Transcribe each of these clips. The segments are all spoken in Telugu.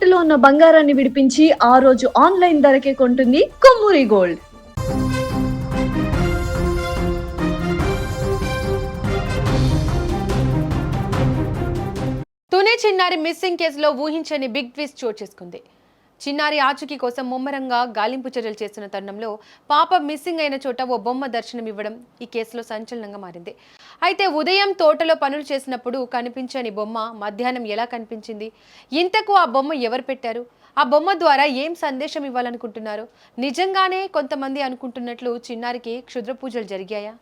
తాకట్టులో ఉన్న బంగారాన్ని విడిపించి ఆ రోజు ఆన్లైన్ ధరకే కొంటుంది కొమ్మూరి గోల్డ్. తుని చిన్నారి మిస్సింగ్ కేసులో ఊహించని బిగ్ ట్విస్ట్ చోటు చేసుకుంది. చిన్నారి ఆచూకీ కోసం ముమ్మరంగా గాలింపు చర్యలు చేస్తున్న తరుణంలో పాప మిస్సింగ్ అయిన చోట ఓ బొమ్మ దర్శనం ఇవ్వడం ఈ కేసులో సంచలనంగా మారింది. అయితే ఉదయం తోటలో పనులు చేసినప్పుడు కనిపించని బొమ్మ మధ్యాహ్నం ఎలా కనిపించింది? ఇంతకు ఆ బొమ్మ ఎవరు పెట్టారు? ఆ బొమ్మ ద్వారా ఏం సందేశం ఇవ్వాలనుకుంటున్నారు? నిజంగానే కొంతమంది అనుకుంటున్నట్లు చిన్నారికి క్షుద్ర పూజలు జరిగాయా?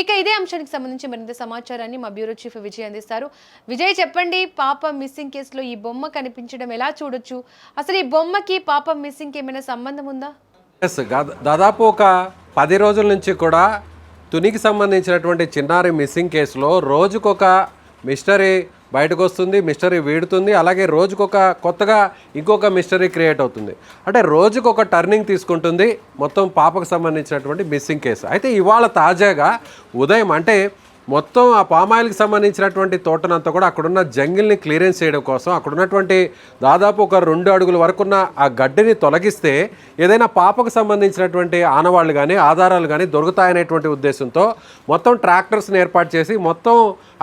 ఇక ఇదే అంశానికి సంబంధించి మరింత సమాచారాన్ని మా బ్యూరో చీఫ్ విజయ్ అందిస్తారు. విజయ్, చెప్పండి, పాప మిస్సింగ్ కేసులో ఈ బొమ్మ కనిపించడం ఎలా చూడొచ్చు? అసలు ఈ బొమ్మకి పాప మిస్సింగ్కి ఏమైనా సంబంధం ఉందా? దాదాపు ఒక 10 రోజుల నుంచి కూడా తునికి సంబంధించినటువంటి చిన్నారి మిస్సింగ్ కేసులో రోజుకొక మిస్టరీ బయటకు వస్తుంది, మిస్టరీ వీడుతుంది, అలాగే రోజుకొక కొత్తగా ఇంకొక మిస్టరీ క్రియేట్ అవుతుంది. అంటే రోజుకొక టర్నింగ్ తీసుకుంటుంది మొత్తం పాపకు సంబంధించినటువంటి మిస్సింగ్ కేసు. అయితే ఇవాళ తాజాగా ఉదయం అంటే మొత్తం ఆ పామాయిల్కి సంబంధించినటువంటి తోటనంతా కూడా అక్కడున్న జంగిల్ని క్లియరెన్స్ చేయడం కోసం అక్కడున్నటువంటి దాదాపు ఒక 2 అడుగుల వరకున్న ఆ గడ్డిని తొలగిస్తే ఏదైనా పాపకు సంబంధించినటువంటి ఆనవాళ్ళు కానీ ఆధారాలు కానీ దొరుకుతాయనేటువంటి ఉద్దేశంతో మొత్తం ట్రాక్టర్స్ని ఏర్పాటు చేసి మొత్తం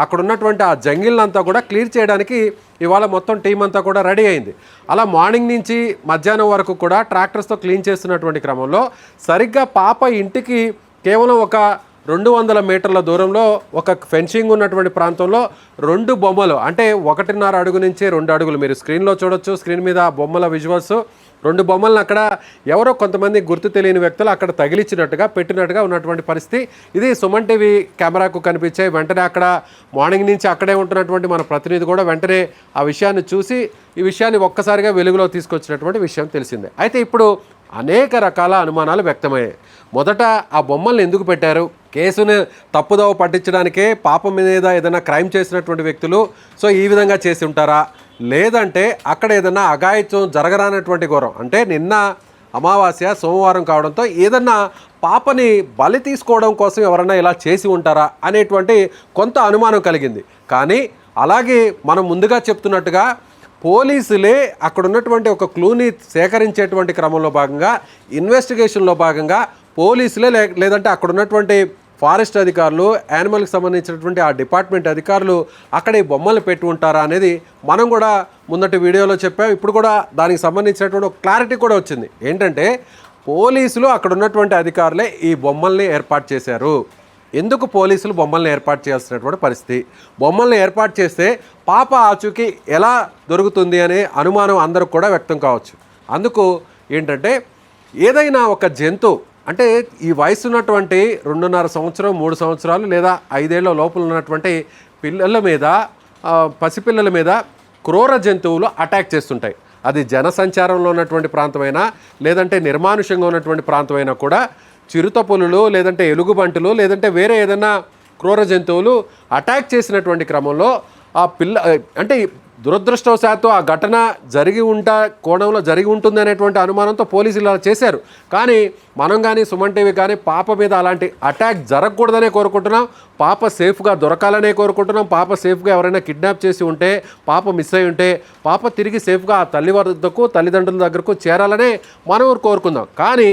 అక్కడున్నటువంటి ఆ జంగిల్నంతా కూడా క్లియర్ చేయడానికి ఇవాళ మొత్తం టీం అంతా కూడా రెడీ అయింది. అలా మార్నింగ్ నుంచి మధ్యాహ్నం వరకు కూడా ట్రాక్టర్స్తో క్లీన్ చేస్తున్నటువంటి క్రమంలో సరిగ్గా పాప ఇంటికి కేవలం ఒక 200 మీటర్ల దూరంలో ఒక ఫెన్సింగ్ ఉన్నటువంటి ప్రాంతంలో 2 బొమ్మలు అంటే 1.5 అడుగు నుంచి 2 అడుగులు మీరు స్క్రీన్లో చూడొచ్చు. స్క్రీన్ మీద బొమ్మల విజువల్స్ 2 బొమ్మలను అక్కడ ఎవరో కొంతమంది గుర్తు తెలియని వ్యక్తులు అక్కడ తగిలించినట్టుగా పెట్టినట్టుగా ఉన్నటువంటి పరిస్థితి. ఇది సుమన్ టీవీ కెమెరాకు కనిపించాయి. వెంటనే అక్కడ మార్నింగ్ నుంచి అక్కడే ఉంటున్నటువంటి మన ప్రతినిధి కూడా వెంటనే ఆ విషయాన్ని చూసి ఈ విషయాన్ని ఒక్కసారిగా వెలుగులో తీసుకొచ్చినటువంటి విషయం తెలిసిందే. అయితే ఇప్పుడు అనేక రకాల అనుమానాలు వ్యక్తమయ్యాయి. మొదట ఆ బొమ్మల్ని ఎందుకు పెట్టారు? కేసును తప్పుదోవ పట్టించడానికే పాప మీద ఏదైనా క్రైమ్ చేసినటువంటి వ్యక్తులు సో ఈ విధంగా చేసి ఉంటారా? లేదంటే అక్కడ ఏదైనా అఘాయిత్యం జరగరానటువంటి ఘోరం అంటే నిన్న అమావాస్య సోమవారం కావడంతో ఏదన్నా పాపని బలి తీసుకోవడం కోసం ఎవరన్నా ఇలా చేసి ఉంటారా అనేటువంటి కొంత అనుమానం కలిగింది. కానీ అలాగే మనం ముందుగా చెప్తున్నట్టుగా పోలీసులే అక్కడ ఉన్నటువంటి ఒక క్లూని సేకరించేటువంటి క్రమంలో భాగంగా ఇన్వెస్టిగేషన్లో భాగంగా పోలీసులే లేదంటే అక్కడ ఉన్నటువంటి ఫారెస్ట్ అధికారులు యానిమల్కి సంబంధించినటువంటి ఆ డిపార్ట్మెంట్ అధికారులు అక్కడ ఈ బొమ్మలు పెట్టి ఉంటారా అనేది మనం కూడా ముందటి వీడియోలో చెప్పాం. ఇప్పుడు కూడా దానికి సంబంధించినటువంటి ఒక క్లారిటీ కూడా వచ్చింది. ఏంటంటే పోలీసులు అక్కడ ఉన్నటువంటి అధికారులే ఈ బొమ్మల్ని ఏర్పాటు చేశారు. ఎందుకు పోలీసులు బొమ్మల్ని ఏర్పాటు చేయాల్సినటువంటి పరిస్థితి? బొమ్మల్ని ఏర్పాటు చేస్తే పాప ఆచూకీ ఎలా దొరుకుతుంది అనే అనుమానం అందరూ కూడా వ్యక్తం కావచ్చు. అందుకు ఏంటంటే ఏదైనా ఒక జంతువు అంటే ఈ వయసు ఉన్నటువంటి 2.5 సంవత్సరం 3 సంవత్సరాలు లేదా 5 ఏళ్ల లోపల ఉన్నటువంటి పిల్లల మీద పసిపిల్లల మీద క్రూర జంతువులు అటాక్ చేస్తుంటాయి. అది జనసంచారంలో ఉన్నటువంటి ప్రాంతమైనా లేదంటే నిర్మానుష్యంగా ఉన్నటువంటి ప్రాంతమైనా కూడా చిరుత పులులు లేదంటే ఎలుగుబంటులు లేదంటే వేరే ఏదైనా క్రూర జంతువులు అటాక్ చేసినటువంటి క్రమంలో ఆ పిల్ల అంటే దురదృష్టవశాత్తు ఆ ఘటన కోణంలో జరిగి ఉంటుంది అనేటువంటి అనుమానంతో పోలీసులు అలా చేశారు. కానీ మనం కానీ సుమన్ టీవీ కానీ పాప మీద అలాంటి అటాక్ జరగకూడదనే కోరుకుంటున్నాం. పాప సేఫ్గా దొరకాలనే కోరుకుంటున్నాం. పాప సేఫ్గా ఎవరైనా కిడ్నాప్ చేసి ఉంటే పాప మిస్ అయి ఉంటే పాప తిరిగి సేఫ్గా ఆ తల్లి వద్దకు తల్లిదండ్రుల దగ్గరకు చేరాలనే మనం కోరుకుందాం. కానీ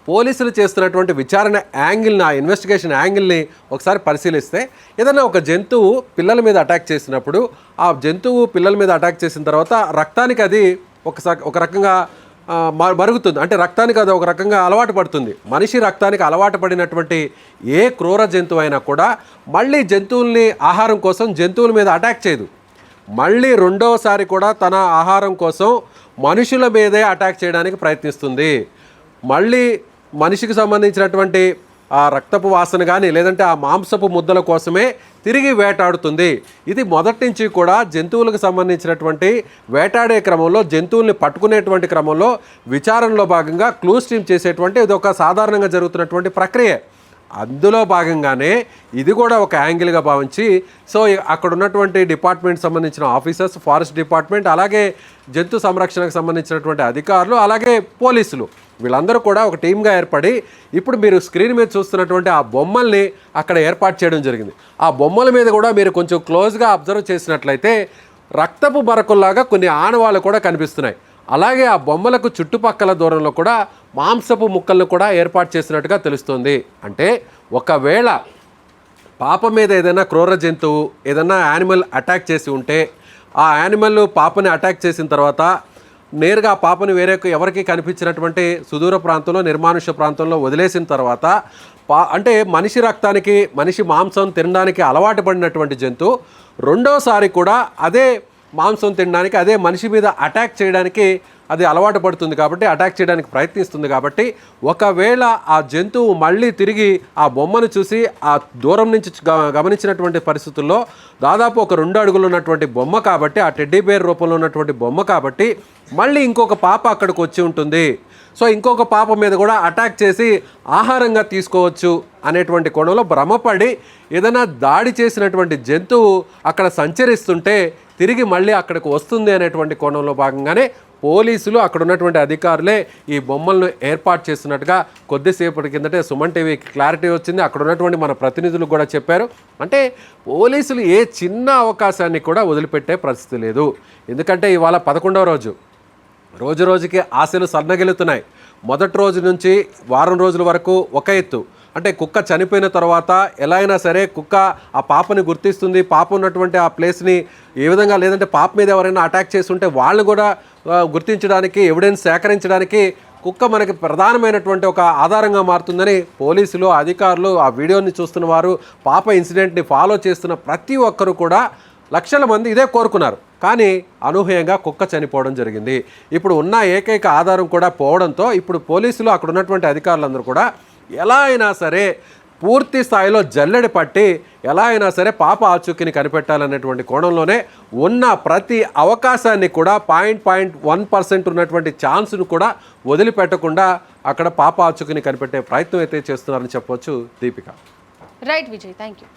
పోలీసులు చేస్తున్నటువంటి విచారణ యాంగిల్ని ఆ ఇన్వెస్టిగేషన్ యాంగిల్ని ఒకసారి పరిశీలిస్తే ఏదైనా ఒక జంతువు పిల్లల మీద అటాక్ చేసినప్పుడు ఆ జంతువు పిల్లల మీద అటాక్ చేసిన తర్వాత రక్తానికి అది ఒక రకంగా మరుగుతుంది. అంటే రక్తానికి అది ఒక రకంగా అలవాటు పడుతుంది. మనిషి రక్తానికి అలవాటు పడినటువంటి ఏ క్రూర జంతువు అయినా కూడా మళ్ళీ జంతువుల్ని ఆహారం కోసం జంతువుల మీద అటాక్ చేయదు. మళ్ళీ రెండోసారి కూడా తన ఆహారం కోసం మనుషుల మీదే అటాక్ చేయడానికి ప్రయత్నిస్తుంది. మళ్ళీ మనిషికి సంబంధించినటువంటి ఆ రక్తపు వాసన కానీ లేదంటే ఆ మాంసపు ముద్దల కోసమే తిరిగి వేటాడుతుంది. ఇది మొదటి నుంచి కూడా జంతువులకు సంబంధించినటువంటి వేటాడే క్రమంలో జంతువుల్ని పట్టుకునేటువంటి క్రమంలో విచారణలో భాగంగా క్లూస్ టీమ్ చేసేటువంటి ఇది ఒక సాధారణంగా జరుగుతున్నటువంటి ప్రక్రియ. అందులో భాగంగానే ఇది కూడా ఒక యాంగిల్గా భావించి సో అక్కడ ఉన్నటువంటి డిపార్ట్మెంట్ సంబంధించిన ఆఫీసర్స్ ఫారెస్ట్ డిపార్ట్మెంట్ అలాగే జంతు సంరక్షణకు సంబంధించినటువంటి అధికారులు అలాగే పోలీసులు వీళ్ళందరూ కూడా ఒక టీమ్గా ఏర్పడి ఇప్పుడు మీరు స్క్రీన్ మీద చూస్తున్నటువంటి ఆ బొమ్మల్ని అక్కడ ఏర్పాటు చేయడం జరిగింది. ఆ బొమ్మల మీద కూడా మీరు కొంచెం క్లోజ్గా అబ్జర్వ్ చేసినట్లయితే రక్తపు మరకల్లాగా కొన్ని ఆనవాళ్ళు కూడా కనిపిస్తున్నాయి. అలాగే ఆ బొమ్మలకు చుట్టుపక్కల దూరంలో కూడా మాంసపు ముక్కలను కూడా ఏర్పాటు చేసినట్టుగా తెలుస్తుంది. అంటే ఒకవేళ పాప మీద ఏదైనా క్రూర జంతువు ఏదైనా యానిమల్ అటాక్ చేసి ఉంటే ఆ యానిమల్ పాపని అటాక్ చేసిన తర్వాత నేరుగా ఆ పాపని ఎవరికి కనిపించినటువంటి సుదూర ప్రాంతంలో నిర్మానుష్య ప్రాంతంలో వదిలేసిన తర్వాత అంటే మనిషి రక్తానికి మనిషి మాంసం తినడానికి అలవాటు పడినటువంటి జంతువు రెండోసారి కూడా అదే మాంసం తినడానికి అదే మనిషి మీద అటాక్ చేయడానికి అది అలవాటు పడుతుంది కాబట్టి అటాక్ చేయడానికి ప్రయత్నిస్తుంది కాబట్టి ఒకవేళ ఆ జంతువు మళ్ళీ తిరిగి ఆ బొమ్మను చూసి ఆ దూరం నుంచి గమనించినటువంటి పరిస్థితుల్లో దాదాపు ఒక 2 అడుగులు ఉన్నటువంటి బొమ్మ కాబట్టి ఆ టెడ్డీ బేర్ రూపంలో ఉన్నటువంటి బొమ్మ కాబట్టి మళ్ళీ ఇంకొక పాప అక్కడికి వచ్చి ఉంటుంది. సో ఇంకొక పాప మీద కూడా అటాక్ చేసి ఆహారంగా తీసుకోవచ్చు అనేటువంటి కోణంలో భ్రమపడి ఏదైనా దాడి చేసినటువంటి జంతువు అక్కడ సంచరిస్తుంటే తిరిగి మళ్ళీ అక్కడికి వస్తుంది అనేటువంటి కోణంలో భాగంగానే పోలీసులు అక్కడ ఉన్నటువంటి అధికారులే ఈ బొమ్మలను ఏర్పాటు చేస్తున్నట్టుగా కొద్దిసేపటి కిందటే సుమన్ టీవీకి క్లారిటీ వచ్చింది. అక్కడ ఉన్నటువంటి మన ప్రతినిధులు కూడా చెప్పారు. అంటే పోలీసులు ఏ చిన్న అవకాశాన్ని కూడా వదిలిపెట్టే పరిస్థితి లేదు. ఎందుకంటే ఇవాళ 11వ రోజు, రోజు రోజుకి ఆశలు సన్నగిలుతున్నాయి. మొదటి రోజు నుంచి వారం రోజుల వరకు ఒక ఎత్తు, అంటే కుక్క చనిపోయిన తర్వాత ఎలా అయినా సరే కుక్క ఆ పాపని గుర్తిస్తుంది, పాప ఉన్నటువంటి ఆ ప్లేస్ని ఏ విధంగా, లేదంటే పాప మీద ఎవరైనా అటాక్ చేస్తుంటే వాళ్ళని కూడా గుర్తించడానికి ఎవిడెన్స్ సేకరించడానికి కుక్క మనకి ప్రధానమైనటువంటి ఒక ఆధారంగా మారుతుందని పోలీసులు అధికారులు ఆ వీడియోని చూస్తున్న వారు పాప ఇన్సిడెంట్ని ఫాలో చేస్తున్న ప్రతి ఒక్కరు కూడా లక్షల మంది ఇదే కోరుకున్నారు. కానీ అనూహ్యంగా కుక్క చనిపోవడం జరిగింది. ఇప్పుడు ఉన్న ఏకైక ఆధారం కూడా పోవడంతో ఇప్పుడు పోలీసులు అక్కడ ఉన్నటువంటి అధికారులందరూ కూడా ఎలా అయినా సరే పూర్తి స్థాయిలో జల్లెడ పట్టి ఎలా అయినా సరే పాప ఆచూకీని కనిపెట్టాలనేటువంటి కోణంలోనే ఉన్న ప్రతి అవకాశాన్ని కూడా 0.1% ఉన్నటువంటి ఛాన్స్ను కూడా వదిలిపెట్టకుండా అక్కడ పాప ఆచూకీని కనిపెట్టే ప్రయత్నం అయితే చేస్తున్నారని చెప్పవచ్చు. Deepika. Right Vijay, thank you.